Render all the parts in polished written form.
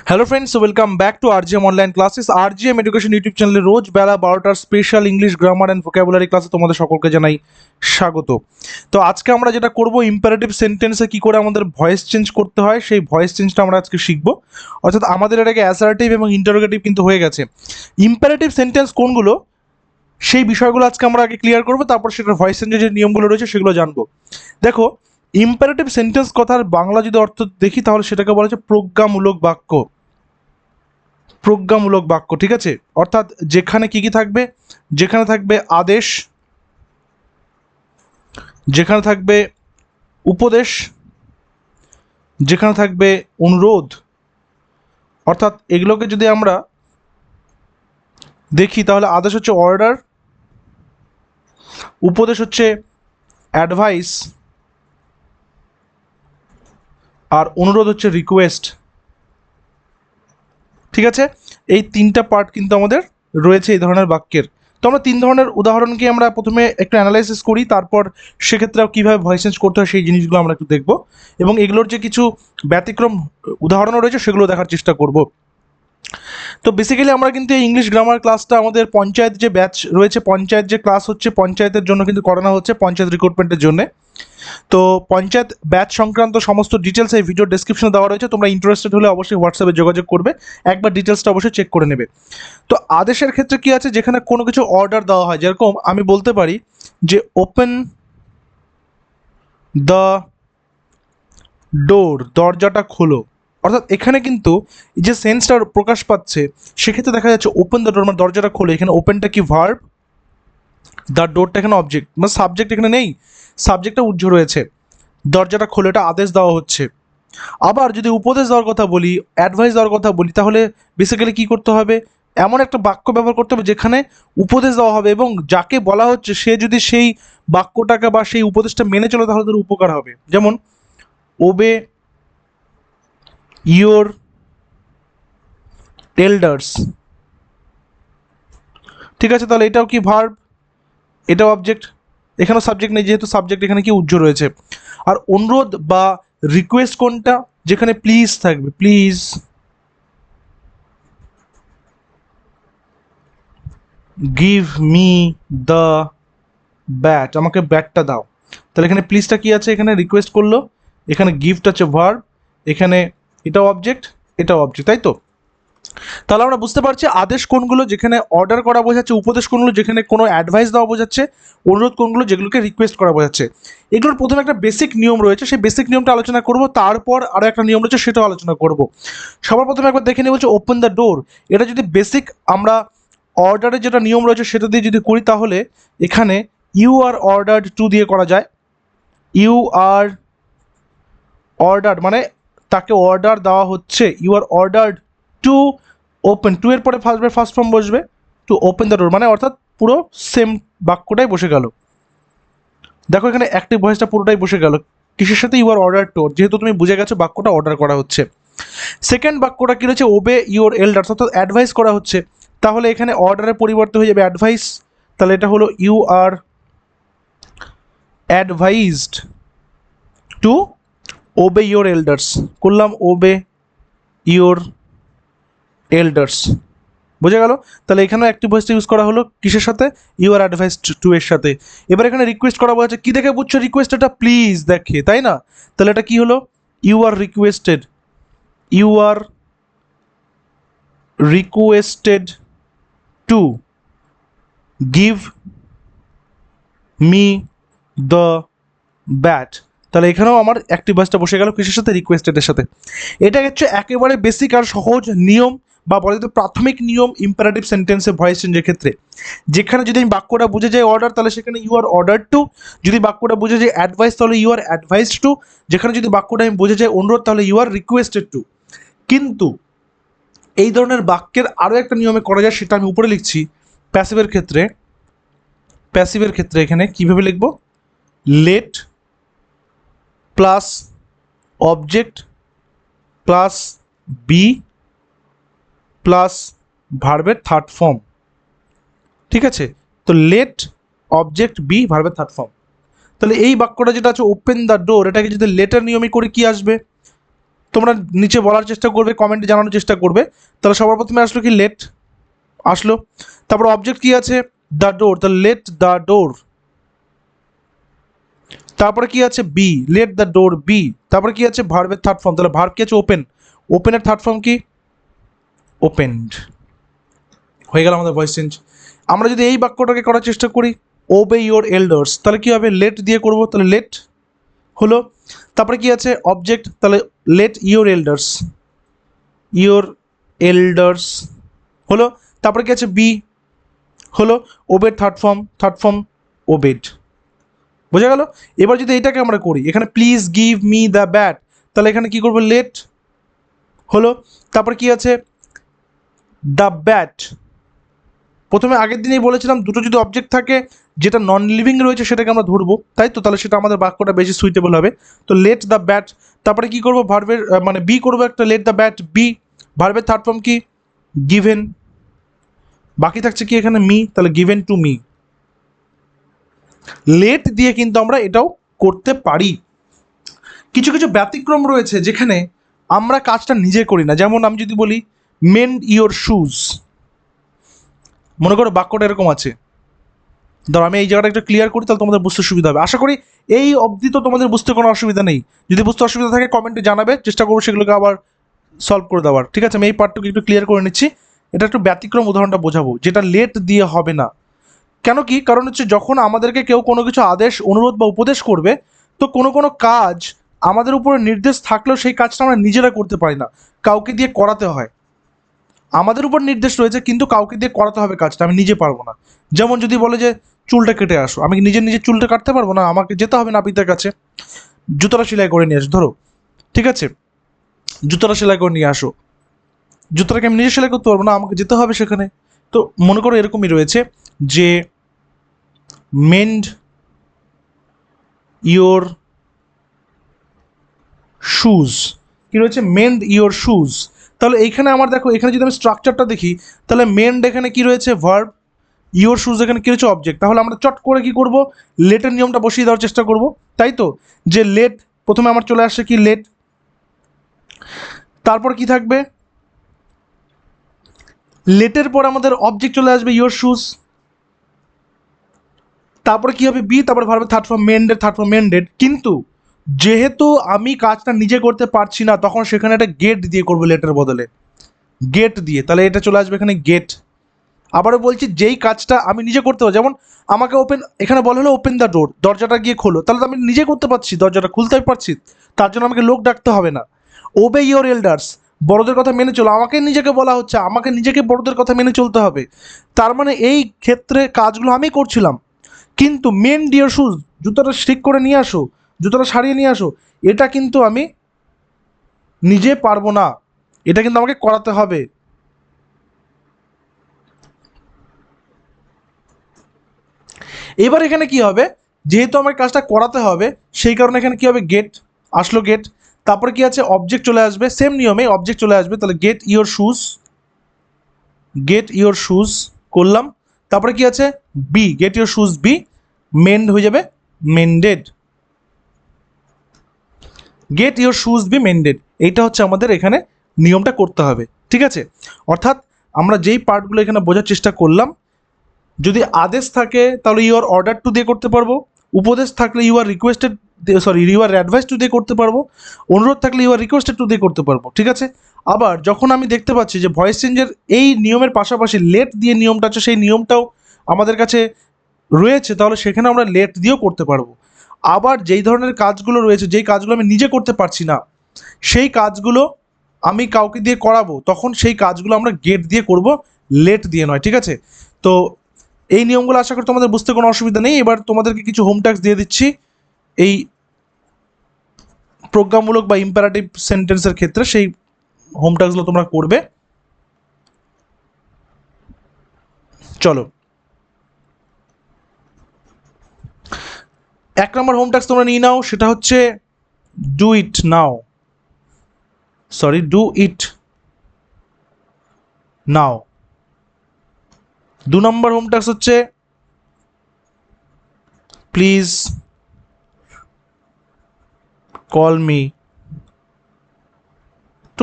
Hello friends, welcome back to RGM online classes. RGM education YouTube চ্যানেলে রোজ বেলা 12টার special English grammar and vocabulary ক্লাসে তোমাদের সকলকে জানাই স্বাগত। তো আজকে আমরা যেটা করব, ইম্পারেটিভ সেন্টেন্সে কি করে আমাদের ভয়েস চেঞ্জ করতে হয় সেই ভয়েস চেঞ্জটা আমরা আজকে শিখব। অর্থাৎ আমাদের এর আগে অ্যাসার্টিভ এবং ইন্টারোগেটিভ কিন্তু হয়ে গেছে। ইম্পারেটিভ সেন্টেন্স কোনগুলো সেই বিষয়গুলো আজকে আমরা আগে ক্লিয়ার করবো, তারপর সেটার ভয়েস চেঞ্জের যে নিয়মগুলো রয়েছে সেগুলো জানবো। দেখো, ইম্পারেটিভ সেন্টেন্স কথার বাংলা যদি অর্থ দেখি তাহলে সেটাকে বলা হচ্ছে প্রজ্ঞামূলক বাক্য। প্রজ্ঞামূলক বাক্য, ঠিক আছে। অর্থাৎ যেখানে কি কি থাকবে, যেখানে থাকবে আদেশ, যেখানে থাকবে উপদেশ, যেখানে থাকবে অনুরোধ। অর্থাৎ এগুলোকে যদি আমরা দেখি তাহলে আদেশ হচ্ছে অর্ডার, উপদেশ হচ্ছে অ্যাডভাইস, আর অনুরোধ হচ্ছে রিকোয়েস্ট। ঠিক আছে, এই তিনটা পার্ট কিন্তু আমাদের রয়েছে এই ধরনের বাক্যের। তো আমরা তিন ধরনের উদাহরণকে আমরা প্রথমে একটু অ্যানালাইসিস করি, তারপর সেক্ষেত্রে কীভাবে ভয়েস চেঞ্জ করতে হয় সেই জিনিসগুলো আমরা একটু দেখব, এবং এগুলোর যে কিছু ব্যতিক্রম উদাহরণও রয়েছে সেগুলো দেখার চেষ্টা করব। তো বেসিক্যালি আমরা কিন্তু এই ইংলিশ গ্রামার ক্লাসটা আমাদের পঞ্চায়েত যে ব্যাচ রয়েছে, পঞ্চায়েত যে ক্লাস হচ্ছে, পঞ্চায়েতের জন্য কিন্তু করানো হচ্ছে, পঞ্চায়েত রিক্রুটমেন্টের জন্য। তো পঞ্চায়েত ব্যাচ সংক্রান্ত সমস্ত ডিটেলস এই ভিডিও ডেসক্রিপশনে দেওয়া রয়েছে। তোমরা ইন্টারেস্টেড হলে অবশ্যই হোয়াটসঅ্যাপে যোগাযোগ করবে, একবার ডিটেলসটা অবশ্যই চেক করে নেবে। তো আদেশের ক্ষেত্রে কি আছে, যেখানে কোনো কিছু অর্ডার দেওয়া হয়, যেরকম আমি বলতে পারি যে ওপেন দ্য ডোর, দরজাটা খোলো। অর্থাৎ এখানে কিন্তু যে সেন্সটা প্রকাশ পাচ্ছে সেক্ষেত্রে দেখা যাচ্ছে ওপেন দ্য ডোর মানে দরজাটা খোলো। এখানে ওপেনটা কি ভার্ব, দ্য ডোরটা এখানে অবজেক্ট, মানে সাবজেক্ট এখানে নেই, সাবজেক্টটা উজ্জ্ব রয়েছে। দরজাটা খোলো, এটা আদেশ দেওয়া হচ্ছে। আবার যদি উপদেশ দেওয়ার কথা বলি, অ্যাডভাইস দেওয়ার কথা বলি, তাহলে বেসিক্যালি কী করতে হবে, এমন একটা বাক্য ব্যবহার করতে হবে যেখানে উপদেশ দেওয়া হবে এবং যাকে বলা হচ্ছে সে যদি সেই বাক্যটাকে বা সেই উপদেশটা মেনে চলে তাহলে তার উপকার হবে। যেমন ওবে ইয়োর এল্ডার্স। ঠিক আছে, তাহলে এটাও কি ভার্ব, এটাও অবজেক্ট, এখানেও সাবজেক্ট নেই যেহেতু সাবজেক্ট এখানে কি উজ্জ্ব রয়েছে। আর অনুরোধ বা রিকোয়েস্ট কোনটা, যেখানে প্লিজ থাকবে, please give me the bat, আমাকে ব্যাটটা দাও। তাহলে এখানে প্লিজটা কি আছে, এখানে রিকোয়েস্ট করলো, এখানে গিফট আছে ভার্ব, এখানে এটাও অবজেক্ট, এটাও অবজেক্ট, তাই তো। তাহলে আমরা বুঝতে পারছি আদেশ কোনগুলো যেখানে অর্ডার করা বোঝাচ্ছে, উপদেশ কোনগুলো যেখানে কোনো অ্যাডভাইস দেওয়া বোঝাচ্ছে, অনুরোধ কোনগুলো যেগুলোকে রিকোয়েস্ট করা বোঝাচ্ছে। এগুলোর প্রথমে একটা বেসিক নিয়ম রয়েছে, সেই বেসিক নিয়মটা আলোচনা করব, তারপর আরও একটা নিয়ম রয়েছে সেটাও আলোচনা করব। সবার প্রথমে একবার দেখে নিয়ে বলছে ওপেন দ্য ডোর। এটা যদি বেসিক আমরা অর্ডারের যেটা নিয়ম রয়েছে সেটা দিয়ে যদি করি তাহলে এখানে ইউ আর অর্ডার্ড টু দিয়ে করা যায়। ইউ আর অর্ডার মানে তাকে অর্ডার দেওয়া হচ্ছে, you are ordered to open, to এর পরে ফার্স্ট ফর্ম বসবে, টু ওপেন দ্য ডোর, মানে অর্থাৎ পুরো সেম বাক্যটাই বসে গেল। দেখো এখানে অ্যাক্টিভ ভয়েসটা পুরোটাই বসে গেল কিসের সাথে, ইউ আর অর্ডার টু, যেহেতু তুমি বুঝে গেছো বাক্যটা অর্ডার করা হচ্ছে। সেকেন্ড বাক্যটা কি রয়েছে, ওবে ইউর এল্ডার্স, অর্থাৎ অ্যাডভাইস করা হচ্ছে। তাহলে এখানে অর্ডারের পরিবর্তে হয়ে যাবে অ্যাডভাইস, তাহলে এটা হলো you are advised to obey your elders. করলাম ওবে ইউর এল্ডার্স, বোঝা গেল। তাহলে এখানেও অ্যাক্টিভ ভয়েসটা ইউজ করা হলো কিসের সাথে, ইউ আর অ্যাডভাইস টু এর সাথে। এবার এখানে রিকোয়েস্ট করা বলছে, কি দেখে বুঝছো রিকোয়েস্ট, এটা প্লিজ দেখে, তাই না। তাহলে এটা কি হলো, you are requested, you are requested to give me the bat. তাহলে এখানেও আমার অ্যাক্টিভ ভয়েসটা বসে গেল কিসের সাথে, রিকোয়েস্টেডের সাথে। এটা হচ্ছে একেবারে বেসিক আর সহজ নিয়ম বা বলা যেত প্রাথমিক নিয়ম ইম্পারেটিভ সেন্টেন্সে ভয়েস চেঞ্জের ক্ষেত্রে। যেখানে যদি আমি বাক্যটা বুঝে যাই অর্ডার, তাহলে সেখানে ইউ আর অর্ডার টু। যদি বাক্যটা বুঝে যাই অ্যাডভাইস তাহলে ইউ আর অ্যাডভাইসড টু। যেখানে যদি বাক্যটা আমি বুঝে যাই অনুরোধ তাহলে ইউ আর রিকোয়েস্টেড টু। কিন্তু এই ধরনের বাক্যের আরও একটা নিয়মে করা যায়, সেটা আমি উপরে লিখছি। প্যাসিভের ক্ষেত্রে, প্যাসিভের ক্ষেত্রে এখানে কীভাবে লিখব, let plus object plus be plus ভার্বের থার্ড ফর্ম। ঠিক আছে, তো লেট অবজেক্ট বি ভার্বের থার্ড ফর্ম। তাহলে এই বাক্যটা যেটা আছে ওপেন দ্য ডোর, এটাকে যদি লেটার নিয়মে করে কি আসবে, তোমরা নিচে বলার চেষ্টা করবে, কমেন্টে জানানোর চেষ্টা করবে। তাহলে সবার প্রথমে আসলো কি লেট আসলো, তারপর অবজেক্ট কি আছে দ্য ডোর, তাহলে লেট দ্য ডোর। তারপরে কি আছে be, let the door be. তারপরে কি আছে ভার্বের থার্ড ফর্ম, তাহলে ভার্ব কি আছে ওপেন, ওপেনের থার্ড ফর্ম কি ওপেনড। হয়ে গেল আমাদের ভয়েস চেঞ্জ। আমরা যদি এই বাক্যটাকে করার চেষ্টা করি ওবে ইওর এল্ডার্স, তাহলে কি হবে লেট দিয়ে করব, তাহলে লেট হলো। তারপরে কি আছে অবজেক্ট, তাহলে let your elders, your elders হলো। তারপরে কি আছে বি হলো, ওবেড থার্ড ফর্ম ওবেড। বোঝা গেল। এবার যদি এটাকে আমরা করি, এখানে please give me the bat, তাহলে এখানে কি করবো লেট হলো। তারপর কি আছে দ্য ব্যাট, প্রথমে আগের দিনেই বলেছিলাম দুটো যদি অবজেক্ট থাকে যেটা নন লিভিং রয়েছে সেটাকে আমরা ধরবো, তাই তো, তাহলে সেটা আমাদের বাক্যটা বেশি সুইটেবল হবে। তো লেট দ্য ব্যাট, তারপরে কি করবো ভার্বের মানে বি করবো একটা, লেট দ্য ব্যাট বি, ভার্বের থার্ড ফর্ম কি গিভেন, বাকি থাকছে কি এখানে মি, তাহলে গিভেন টু মি। লেট দিয়ে কিন্তু আমরা এটাও করতে পারি। কিছু কিছু ব্যতিক্রম রয়েছে যেখানে আমরা কাজটা নিজে করি না, যেমন আমি যদি বলি মেন্ড ইওর শুজ, মনে করো বাক্যটা এরকম আছে, ধরো আমি এই জায়গাটা একটু ক্লিয়ার করি তাহলে তোমাদের বুঝতে সুবিধা হবে। আশা করি এই অবধি তো তোমাদের বুঝতে কোনো অসুবিধা নেই। যদি বুঝতে অসুবিধা থাকে কমেন্টে জানাবে, চেষ্টা করবো সেগুলোকে আবার সলভ করে দেওয়ার। ঠিক আছে, আমি এই পার্টটুকু একটু ক্লিয়ার করে নিচ্ছি। এটা একটু ব্যতিক্রম উদাহরণটা বোঝাবো, যেটা লেট দিয়ে হবে না। কেন কি কারণ হচ্ছে যখন আমাদেরকে কেউ কোনো কিছু আদেশ অনুরোধ বা উপদেশ করবে, তো কোনো কোনো কাজ আমাদের উপরে নির্দেশ থাকলেও সেই কাজটা আমরা নিজেরা করতে পারি না, কাউকে দিয়ে করাতে হয়। আমাদের উপর নির্দেশ রয়েছে কিন্তু কাউকে দিয়ে করাতে হবে কাজটা, আমি নিজে পারবো না। যেমন যদি বলে যে চুলটা কেটে আসো, আমি নিজে নিজে চুলটা কাটতে পারবো না, আমাকে যেতে হবে নাপিতের কাছে, জুতোটা সেলাই করে নিয়ে আসো ধরো, ঠিক আছে, জুতোটা সেলাই করে নিয়ে আসো, জুতোটাকে আমি নিজে সেলাই করতে পারবো না, আমাকে যেতে হবে সেখানে। তো মনে করো এরকমই রয়েছে যে মেন্ড ইওর শুজ, কি রয়েছে মেন্ড ইওর শুজ। তাহলে এইখানে আমার দেখো, এখানে যদি আমি স্ট্রাকচারটা দেখি তাহলে মেন্ড এখানে কি রয়েছে ভার্ব, ইওর শুজ এখানে কি রয়েছে অবজেক্ট। তাহলে আমরা চট করে কি করব লেটের নিয়মটা বসিয়ে দেওয়ার চেষ্টা করব, তাই তো, যে লেট প্রথমে আমার চলে আসছে কি লেট, তারপর কি থাকবে লেটের পর আমাদের অবজেক্ট চলে আসবে ইওর শুজ, তারপরে কি হবে বি, তারপরে ভার্বের থার্ড ফর্ম মেন্ডেড, থার্ড ফর্ম মেন্ডেড। কিন্তু যেহেতু আমি কাজটা নিজে করতে পারছি না তখন সেখানে একটা গেট দিয়ে করবো লেটের বদলে, গেট দিয়ে, তাহলে এটা চলে আসবে এখানে গেট। আবারও বলছি যেই কাজটা আমি নিজে করতে পারবো, যেমন আমাকে ওপেন, এখানে বলা হলো ওপেন দ্য ডোর, দরজাটা গিয়ে খোলো, তাহলে তো আমি নিজে করতে পারছি, দরজাটা খুলতে পারছি, তার জন্য আমাকে লোক ডাকতে হবে না। ওবে ইওর এল্ডার্স, বড়দের কথা মেনে চলো, আমাকে নিজেকে বলা হচ্ছে, আমাকে নিজেকে বড়দের কথা মেনে চলতে হবে, তার মানে এই ক্ষেত্রে কাজগুলো আমি করছিলাম। কিন্তু মেন ডিয়ার শুজ, জুতোটা ঠিক করে নিয়ে আসো, জুতোটা সারিয়ে নিয়ে আসো, এটা কিন্তু আমি নিজে পারবো না, এটা কিন্তু আমাকে করাতে হবে। এবার এখানে কি হবে, যেহেতু আমার কাজটা করাতে হবে সেই কারণে এখানে কি হবে গেট আসলো, গেট, তারপরে কি আছে অবজেক্ট চলে আসবে, সেম নিয়মে অবজেক্ট চলে আসবে, তাহলে get your shoes, get your shoes করলাম। তারপরে কি আছে be, get your shoes be, mend হয়ে যাবে mended, get your shoes be mended. এইটা হচ্ছে আমাদের এখানে নিয়মটা করতে হবে, ঠিক আছে। অর্থাৎ আমরা যেই পার্টগুলো এখানে বোঝার চেষ্টা করলাম, যদি আদেশ থাকে তাহলে ইউ আর অর্ডার টু দিয়ে করতে পারবো, উপদেশ থাকলে you are requested, sorry you are advice to দিয়ে করতে পারবো, অনুরোধ থাকলে ইউ আর রিকোয়েস্টেড টু দিয়ে করতে পারবো, ঠিক আছে। আবার যখন আমি দেখতে পাচ্ছি যে ভয়েস চেঞ্জের এই নিয়মের পাশাপাশি লেট দিয়ে নিয়মটা আছে, সেই নিয়মটাও আমাদের কাছে রয়েছে, তাহলে সেখানে আমরা লেট দিয়েও করতে পারবো। আবার যেই ধরনের কাজগুলো রয়েছে, যেই কাজগুলো আমি নিজে করতে পারছি না, সেই কাজগুলো আমি কাউকে দিয়ে করাবো, তখন সেই কাজগুলো আমরা গেট দিয়ে করব, লেট দিয়ে নয়, ঠিক আছে। তো এই নিয়মগুলো আশা করি তোমাদের বুঝতে কোনো অসুবিধা নেই। এবার তোমাদেরকে কিছু হোম টাস্ক দিয়ে দিচ্ছি এই প্রজ্ঞামূলক বা ইম্পারেটিভ সেন্টেন্সের ক্ষেত্রে, সেই হোম টাস্কগুলো তোমরা করবে। চলো, 1 নম্বর হোম টাস্ক তোমরা নিয়ে নাও, সেটা হচ্ছে do it now, sorry do it now. 2 number home task হচ্ছে প্লিজ কল মি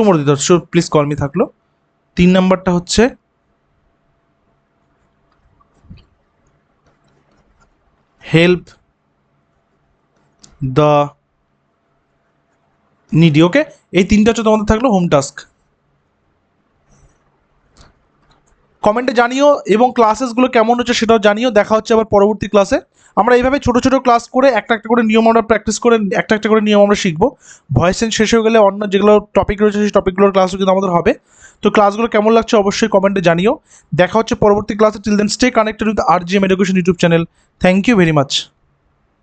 টুমোরো দিতে হচ্ছে, প্লিজ কল মি থাকলো। 3 নাম্বারটা হচ্ছে হেল্প দ্য নিডি। ওকে, এই তিনটা হচ্ছে তোমাদের থাকলো হোম টাস্ক। কমেন্টে জানিও এবং ক্লাসেসগুলো কেমন হচ্ছে সেটাও জানিও। দেখা হচ্ছে আবার পরবর্তী ক্লাসে। আমরা এইভাবে ছোট ছোট ক্লাস করে একটা একটা করে নিয়ম আমরা প্র্যাকটিস করে একটা একটা করে নিয়ম আমরা শিখবো। ভয়েস চেঞ্জ শেষ হয়ে গেলে অন্য যেগুলো টপিক রয়েছে সেই টপিকগুলোর ক্লাসও কিন্তু আমাদের হবে। তো ক্লাসগুলো কেমন লাগছে অবশ্যই কমেন্টে জানিও। দেখা হচ্ছে পরবর্তী ক্লাসে। Till then stay connected with RGM education YouTube channel. Thank you very much.